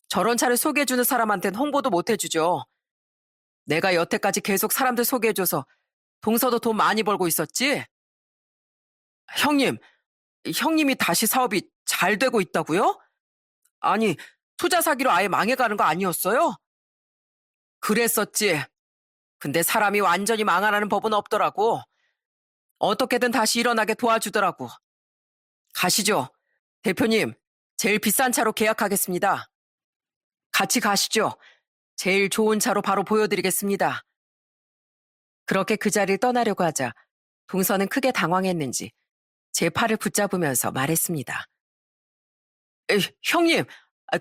저런 차를 소개해주는 사람한테는 홍보도 못 해주죠. 내가 여태까지 계속 사람들 소개해줘서 동서도 돈 많이 벌고 있었지? 형님, 형님이 다시 사업이 잘 되고 있다고요? 아니, 투자 사기로 아예 망해가는 거 아니었어요? 그랬었지. 근데 사람이 완전히 망하라는 법은 없더라고. 어떻게든 다시 일어나게 도와주더라고. 가시죠. 대표님, 제일 비싼 차로 계약하겠습니다. 같이 가시죠. 제일 좋은 차로 바로 보여드리겠습니다. 그렇게 그 자리를 떠나려고 하자 동서는 크게 당황했는지 제 팔을 붙잡으면서 말했습니다. 형님,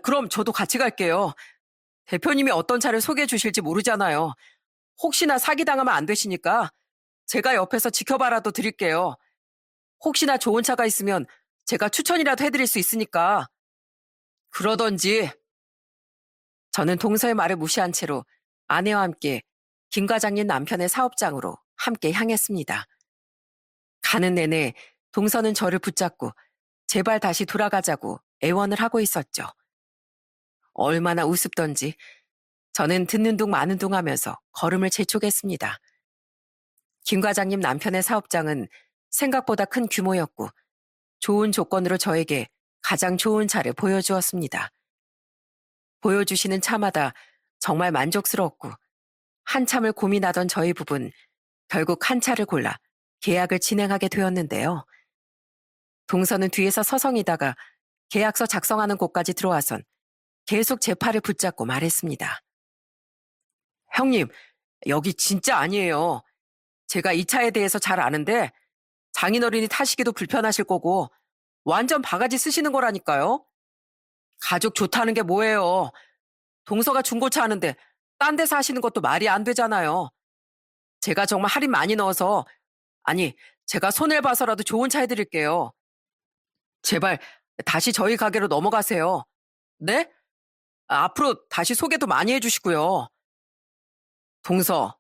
그럼 저도 같이 갈게요. 대표님이 어떤 차를 소개해 주실지 모르잖아요. 혹시나 사기당하면 안 되시니까 제가 옆에서 지켜봐라도 드릴게요. 혹시나 좋은 차가 있으면 제가 추천이라도 해드릴 수 있으니까. 그러던지. 저는 동서의 말을 무시한 채로 아내와 함께 김 과장님 남편의 사업장으로 함께 향했습니다. 가는 내내 동서는 저를 붙잡고 제발 다시 돌아가자고 애원을 하고 있었죠. 얼마나 우습던지 저는 듣는 둥 마는 둥 하면서 걸음을 재촉했습니다. 김 과장님 남편의 사업장은 생각보다 큰 규모였고 좋은 조건으로 저에게 가장 좋은 차를 보여주었습니다. 보여주시는 차마다 정말 만족스러웠고 한참을 고민하던 저희 부부는 결국 한 차를 골라 계약을 진행하게 되었는데요. 동서는 뒤에서 서성이다가 계약서 작성하는 곳까지 들어와선 계속 제 팔을 붙잡고 말했습니다. 형님, 여기 진짜 아니에요. 제가 이 차에 대해서 잘 아는데 장인어른이 타시기도 불편하실 거고 완전 바가지 쓰시는 거라니까요. 가족 좋다는 게 뭐예요. 동서가 중고차 하는데 딴 데서 하시는 것도 말이 안 되잖아요. 제가 정말 할인 많이 넣어서 제가 손해를 봐서라도 좋은 차 해드릴게요. 제발 다시 저희 가게로 넘어가세요. 네? 앞으로 다시 소개도 많이 해주시고요. 동서,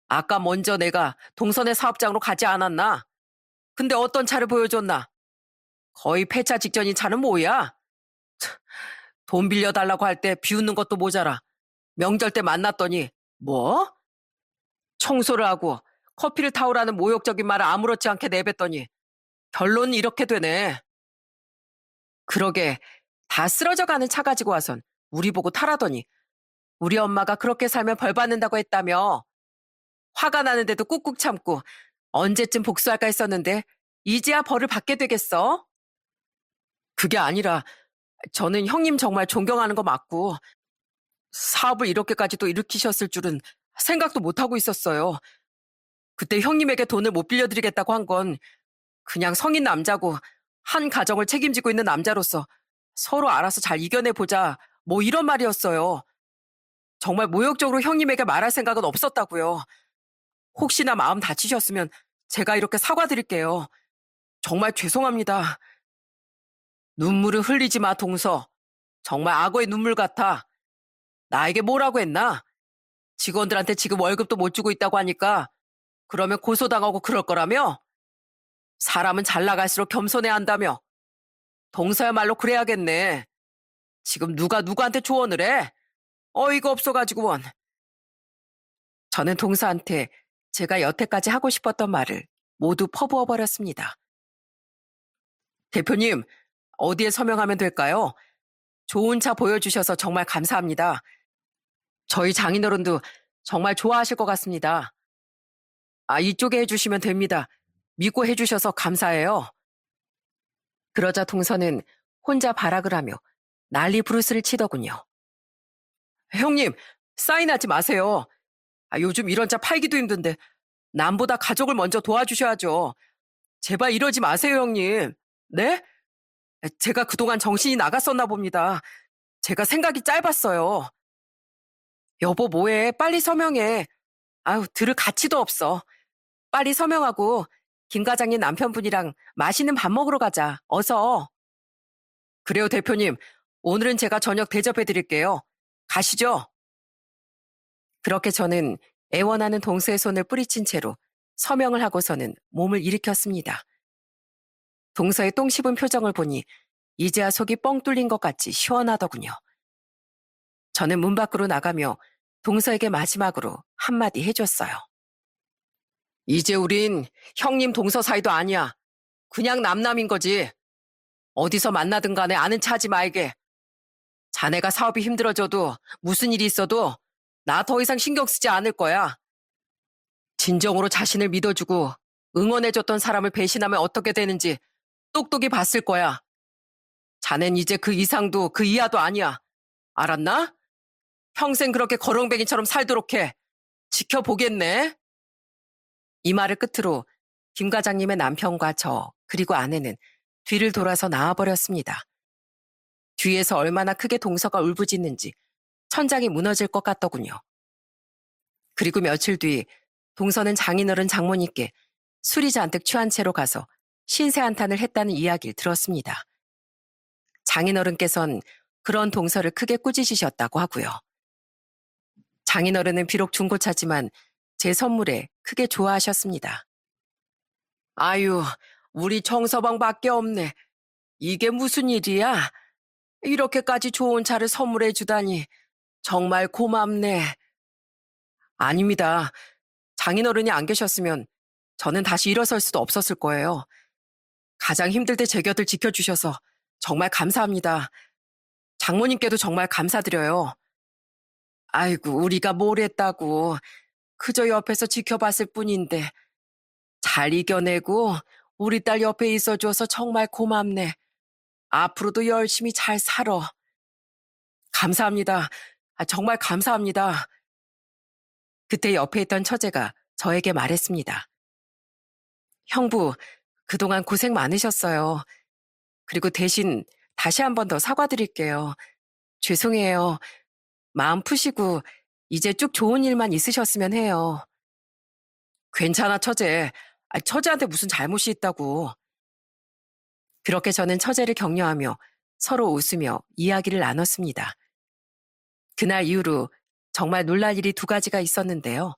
아까 먼저 내가 동선의 사업장으로 가지 않았나? 근데 어떤 차를 보여줬나? 거의 폐차 직전인 차는 뭐야? 돈 빌려달라고 할 때 비웃는 것도 모자라. 명절 때 만났더니 뭐? 청소를 하고 커피를 타오라는 모욕적인 말을 아무렇지 않게 내뱉더니 결론은 이렇게 되네. 그러게 다 쓰러져가는 차 가지고 와선 우리 보고 타라더니 우리 엄마가 그렇게 살면 벌 받는다고 했다며. 화가 나는데도 꾹꾹 참고 언제쯤 복수할까 했었는데 이제야 벌을 받게 되겠어? 그게 아니라 저는 형님 정말 존경하는 거 맞고 사업을 이렇게까지 또 일으키셨을 줄은 생각도 못하고 있었어요. 그때 형님에게 돈을 못 빌려드리겠다고 한 건 그냥 성인 남자고 한 가정을 책임지고 있는 남자로서 서로 알아서 잘 이겨내보자 뭐 이런 말이었어요. 정말 모욕적으로 형님에게 말할 생각은 없었다고요. 혹시나 마음 다치셨으면 제가 이렇게 사과드릴게요. 정말 죄송합니다. 눈물을 흘리지 마, 동서. 정말 악어의 눈물 같아. 나에게 뭐라고 했나? 직원들한테 지금 월급도 못 주고 있다고 하니까 그러면 고소당하고 그럴 거라며? 사람은 잘 나갈수록 겸손해야 한다며. 동서야말로 그래야겠네. 지금 누가 누구한테 조언을 해? 어이가 없어가지고 원. 저는 동서한테 제가 여태까지 하고 싶었던 말을 모두 퍼부어 버렸습니다. 대표님, 어디에 서명하면 될까요? 좋은 차 보여주셔서 정말 감사합니다. 저희 장인어른도 정말 좋아하실 것 같습니다. 아, 이쪽에 해주시면 됩니다. 믿고 해주셔서 감사해요. 그러자 동서는 혼자 발악을 하며 난리 부르스를 치더군요. 형님, 사인하지 마세요. 아, 요즘 이런 차 팔기도 힘든데 남보다 가족을 먼저 도와주셔야죠. 제발 이러지 마세요, 형님. 네? 제가 그동안 정신이 나갔었나 봅니다. 제가 생각이 짧았어요. 여보, 뭐해? 빨리 서명해. 아유, 들을 가치도 없어. 빨리 서명하고 김 과장님 남편분이랑 맛있는 밥 먹으러 가자. 어서. 그래요, 대표님. 오늘은 제가 저녁 대접해 드릴게요. 가시죠. 그렇게 저는 애원하는 동서의 손을 뿌리친 채로 서명을 하고서는 몸을 일으켰습니다. 동서의 똥 씹은 표정을 보니 이제야 속이 뻥 뚫린 것 같이 시원하더군요. 저는 문 밖으로 나가며 동서에게 마지막으로 한마디 해줬어요. 이제 우린 형님 동서 사이도 아니야. 그냥 남남인 거지. 어디서 만나든 간에 아는 체 하지 말게. 자네가 사업이 힘들어져도 무슨 일이 있어도 나 더 이상 신경 쓰지 않을 거야. 진정으로 자신을 믿어주고 응원해줬던 사람을 배신하면 어떻게 되는지 똑똑히 봤을 거야. 자넨 이제 그 이상도 그 이하도 아니야. 알았나? 평생 그렇게 거렁뱅이처럼 살도록 해. 지켜보겠네. 이 말을 끝으로 김 과장님의 남편과 저 그리고 아내는 뒤를 돌아서 나와버렸습니다. 뒤에서 얼마나 크게 동서가 울부짖는지 천장이 무너질 것 같더군요. 그리고 며칠 뒤 동서는 장인어른 장모님께 술이 잔뜩 취한 채로 가서 신세 한탄을 했다는 이야기를 들었습니다. 장인어른께선 그런 동서를 크게 꾸짖으셨다고 하고요. 장인어른은 비록 중고차지만 제 선물에 크게 좋아하셨습니다. 아유, 우리 정서방밖에 없네. 이게 무슨 일이야? 이렇게까지 좋은 차를 선물해 주다니 정말 고맙네. 아닙니다. 장인어른이 안 계셨으면 저는 다시 일어설 수도 없었을 거예요. 가장 힘들 때 제 곁을 지켜주셔서 정말 감사합니다. 장모님께도 정말 감사드려요. 아이고, 우리가 뭘 했다고. 그저 옆에서 지켜봤을 뿐인데. 잘 이겨내고 우리 딸 옆에 있어줘서 정말 고맙네. 앞으로도 열심히 잘 살아. 감사합니다. 정말 감사합니다. 그때 옆에 있던 처제가 저에게 말했습니다. 형부, 그동안 고생 많으셨어요. 그리고 대신 다시 한 번 더 사과드릴게요. 죄송해요. 마음 푸시고 이제 쭉 좋은 일만 있으셨으면 해요. 괜찮아, 처제. 처제한테 무슨 잘못이 있다고. 그렇게 저는 처제를 격려하며 서로 웃으며 이야기를 나눴습니다. 그날 이후로 정말 놀랄 일이 두 가지가 있었는데요.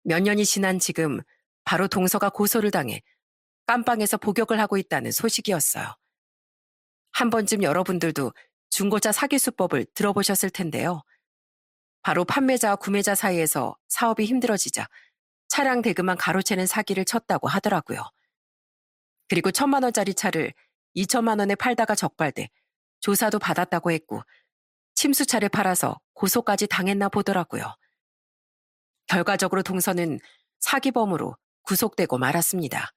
몇 년이 지난 지금 바로 동서가 고소를 당해 깜빵에서 복역을 하고 있다는 소식이었어요. 한 번쯤 여러분들도 중고차 사기 수법을 들어보셨을 텐데요. 바로 판매자와 구매자 사이에서 사업이 힘들어지자 차량 대금만 가로채는 사기를 쳤다고 하더라고요. 그리고 1,000만 원짜리 차를 2천만 원에 팔다가 적발돼 조사도 받았다고 했고 침수차를 팔아서 고소까지 당했나 보더라고요. 결과적으로 동서는 사기범으로 구속되고 말았습니다.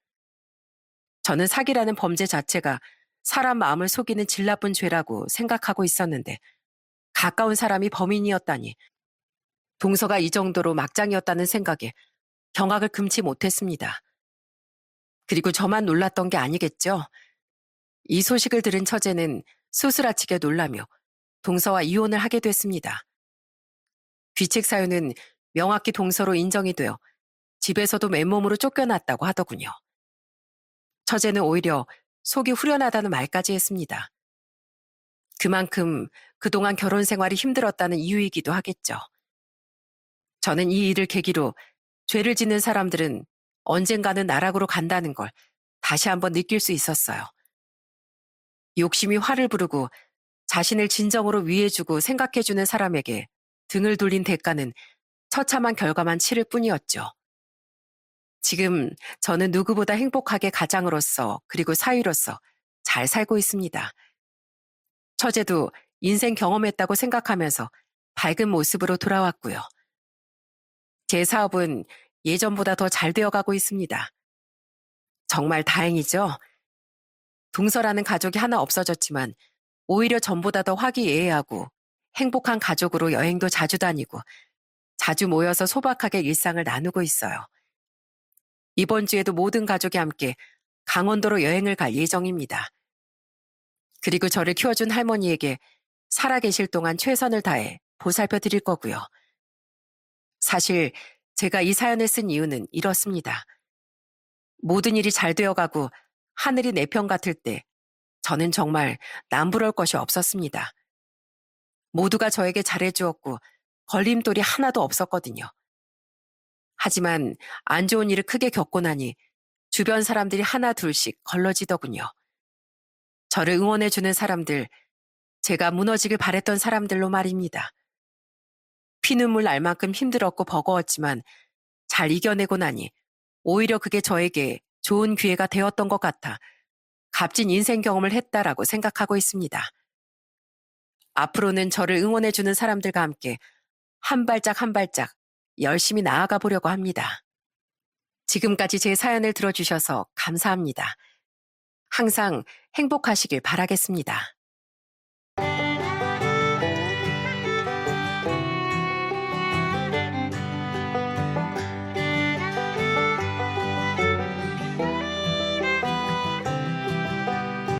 저는 사기라는 범죄 자체가 사람 마음을 속이는 질 나쁜 죄라고 생각하고 있었는데 가까운 사람이 범인이었다니 동서가 이 정도로 막장이었다는 생각에 경악을 금치 못했습니다. 그리고 저만 놀랐던 게 아니겠죠. 이 소식을 들은 처제는 소스라치게 놀라며 동서와 이혼을 하게 됐습니다. 귀책 사유는 명확히 동서로 인정이 되어 집에서도 맨몸으로 쫓겨났다고 하더군요. 처제는 오히려 속이 후련하다는 말까지 했습니다. 그만큼 그동안 결혼 생활이 힘들었다는 이유이기도 하겠죠. 저는 이 일을 계기로 죄를 짓는 사람들은 언젠가는 나락으로 간다는 걸 다시 한번 느낄 수 있었어요. 욕심이 화를 부르고 자신을 진정으로 위해주고 생각해주는 사람에게 등을 돌린 대가는 처참한 결과만 치를 뿐이었죠. 지금 저는 누구보다 행복하게 가장으로서 그리고 사위로서 잘 살고 있습니다. 처제도 인생 경험했다고 생각하면서 밝은 모습으로 돌아왔고요. 제 사업은 예전보다 더 잘 되어가고 있습니다. 정말 다행이죠. 동서라는 가족이 하나 없어졌지만 오히려 전보다 더 화기애애하고 행복한 가족으로 여행도 자주 다니고 자주 모여서 소박하게 일상을 나누고 있어요. 이번 주에도 모든 가족이 함께 강원도로 여행을 갈 예정입니다. 그리고 저를 키워준 할머니에게 살아계실 동안 최선을 다해 보살펴 드릴 거고요. 사실 제가 이 사연을 쓴 이유는 이렇습니다. 모든 일이 잘 되어가고 하늘이 내 편 같을 때 저는 정말 남부러울 것이 없었습니다. 모두가 저에게 잘해주었고 걸림돌이 하나도 없었거든요. 하지만 안 좋은 일을 크게 겪고 나니 주변 사람들이 하나 둘씩 걸러지더군요. 저를 응원해주는 사람들, 제가 무너지길 바랬던 사람들로 말입니다. 피눈물 날 만큼 힘들었고 버거웠지만 잘 이겨내고 나니 오히려 그게 저에게 좋은 기회가 되었던 것 같아 값진 인생 경험을 했다라고 생각하고 있습니다. 앞으로는 저를 응원해주는 사람들과 함께 한 발짝 한 발짝 열심히 나아가 보려고 합니다. 지금까지 제 사연을 들어주셔서 감사합니다. 항상 행복하시길 바라겠습니다.